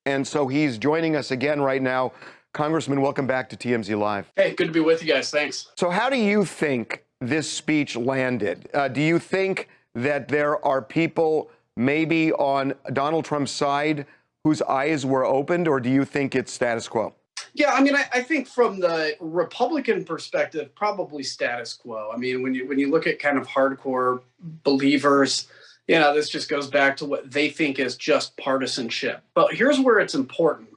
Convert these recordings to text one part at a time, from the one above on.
And so he's joining us again right now. Congressman, welcome back to TMZ Live. Hey, good to be with you guys. Thanks. So how do you think this speech landed? Do you think that there are people maybe on Donald Trump's side whose eyes were opened, or do you think it's status quo? Yeah, I mean, I think from the Republican perspective, probably status quo. I mean, when you look at kind of hardcore believers, this just goes back to what they think is just partisanship. But here's where it's important.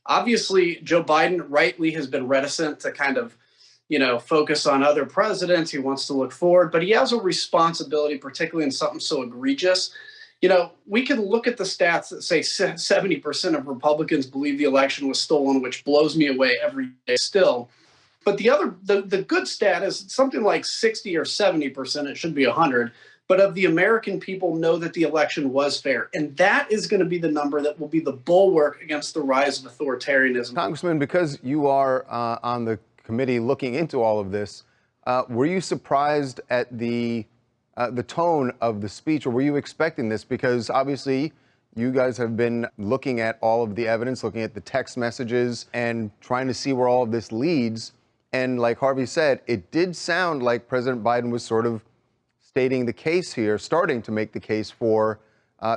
Obviously, Joe Biden rightly has been reticent to kind of, focus on other presidents. He wants to look forward, but he has a responsibility, particularly in something so egregious. We can look at the stats that say 70% of Republicans believe the election was stolen, which blows me away every day still. But the good stat is something like 60 or 70%, it should be 100, but of the American people know that the election was fair. And that is going to be the number that will be the bulwark against the rise of authoritarianism. Congressman, because you are on the committee looking into all of this, were you surprised at the tone of the speech, or were you expecting this? Because obviously you guys have been looking at all of the evidence, looking at the text messages and trying to see where all of this leads. And like Harvey said, it did sound like President Biden was sort of stating the case here, starting to make the case for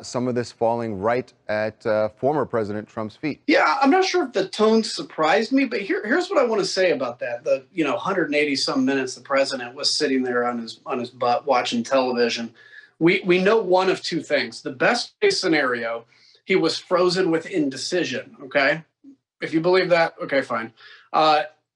some of this falling right at former President Trump's feet. Yeah, I'm not sure if the tone surprised me, but here's what I want to say about that. The 180 some minutes the president was sitting there on his butt watching television. We know one of two things. The best case scenario, he was frozen with indecision. Okay, if you believe that, okay, fine.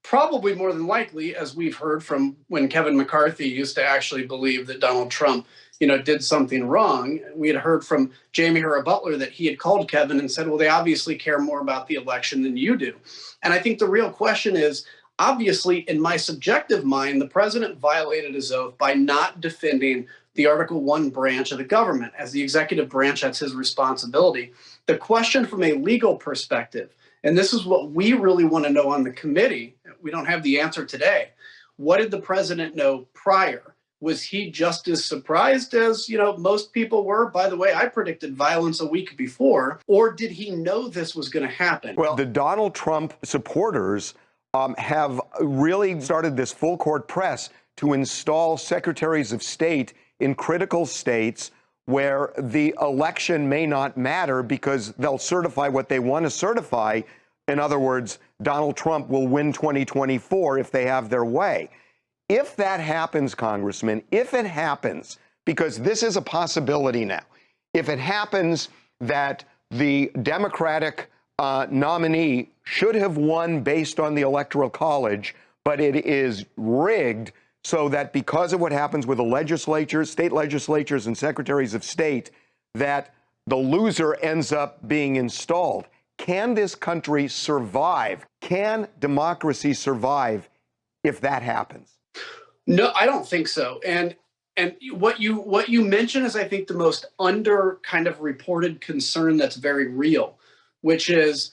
Probably more than likely, as we've heard from when Kevin McCarthy used to actually believe that Donald Trump, did something wrong. We had heard from Jamie Herrera Butler that he had called Kevin and said, well, they obviously care more about the election than you do. And I think the real question is, obviously, in my subjective mind, the president violated his oath by not defending the Article 1 branch of the government. As the executive branch, that's his responsibility. The question from a legal perspective, and this is what we really want to know on the committee, we don't have the answer today. What did the president know prior? Was he just as surprised as, most people were? By the way, I predicted violence a week before. Or did he know this was going to happen? Well, the Donald Trump supporters have really started this full court press to install secretaries of state in critical states where the election may not matter because they'll certify what they want to certify. In other words, Donald Trump will win 2024 if they have their way. If that happens, Congressman, if it happens, because this is a possibility now, if it happens that the Democratic nominee should have won based on the Electoral College, but it is rigged so that because of what happens with the legislatures, state legislatures and secretaries of state, that the loser ends up being installed. Can this country survive? Can democracy survive if that happens? No, I don't think so. And what you mentioned is, I think, the most under kind of reported concern that's very real, which is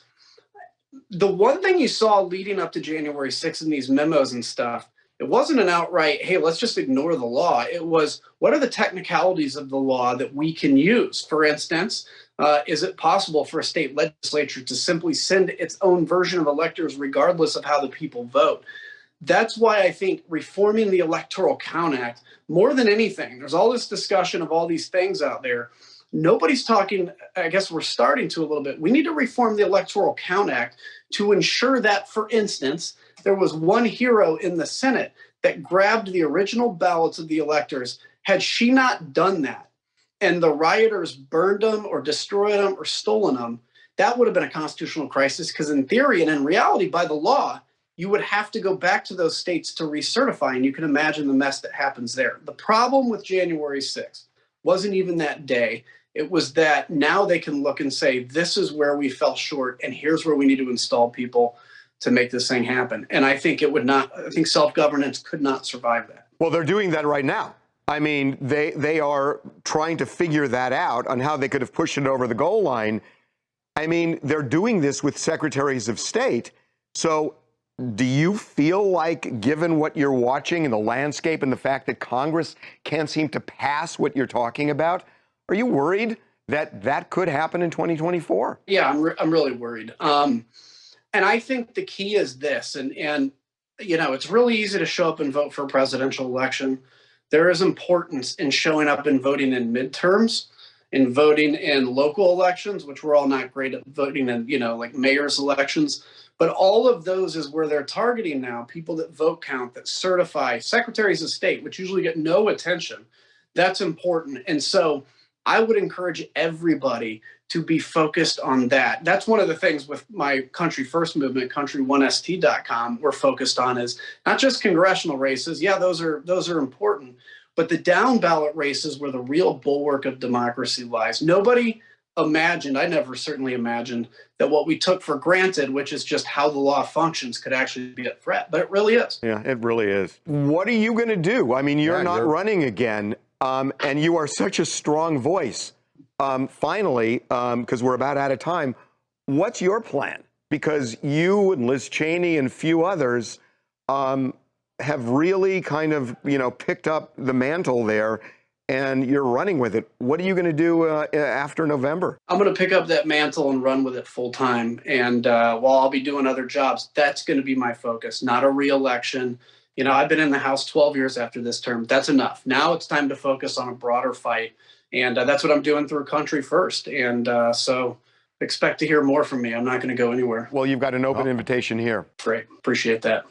the one thing you saw leading up to January 6th in these memos and stuff. It wasn't an outright, hey, let's just ignore the law. It was, what are the technicalities of the law that we can use? For instance, is it possible for a state legislature to simply send its own version of electors regardless of how the people vote? That's why I think reforming the Electoral Count Act, more than anything, there's all this discussion of all these things out there. Nobody's talking, I guess we're starting to a little bit. We need to reform the Electoral Count Act to ensure that, for instance, there was one hero in the Senate that grabbed the original ballots of the electors. Had she not done that, and the rioters burned them or destroyed them or stolen them, that would have been a constitutional crisis, because in theory and in reality, by the law, you would have to go back to those states to recertify, and you can imagine the mess that happens there. The problem with January 6th wasn't even that day. It was that now they can look and say, this is where we fell short, and here's where we need to install people to make this thing happen. And I think I think self-governance could not survive that. Well, they're doing that right now. I mean, they are trying to figure that out on how they could have pushed it over the goal line. I mean, they're doing this with secretaries of state. So do you feel like, given what you're watching and the landscape and the fact that Congress can't seem to pass what you're talking about, are you worried that could happen in 2024. Yeah, I'm really worried. And I think the key is this, and it's really easy to show up and vote for a presidential election. There is importance in showing up and voting in midterms, in voting in local elections, which we're all not great at voting in, like mayor's elections. But all of those is where they're targeting now people that vote count, that certify secretaries of state, which usually get no attention. That's important. And so I would encourage everybody to be focused on that. That's one of the things with my Country First movement, country1st.com, we're focused on is not just congressional races. Yeah, those are important, but the down ballot races where the real bulwark of democracy lies. Nobody imagined, I never certainly imagined, that what we took for granted, which is just how the law functions, could actually be a threat. But it really is. Yeah, it really is. What are you going to do? I mean, you're not running again, and you are such a strong voice. Finally, because we're about out of time, what's your plan? Because you and Liz Cheney and a few others have really kind of, picked up the mantle there, and you're running with it. What are you going to do after November? I'm going to pick up that mantle and run with it full time. And while I'll be doing other jobs, that's going to be my focus, not a re-election. I've been in the House 12 years after this term. That's enough. Now it's time to focus on a broader fight. And that's what I'm doing through Country First. And so expect to hear more from me. I'm not going to go anywhere. Well, you've got an open invitation here. Great. Appreciate that.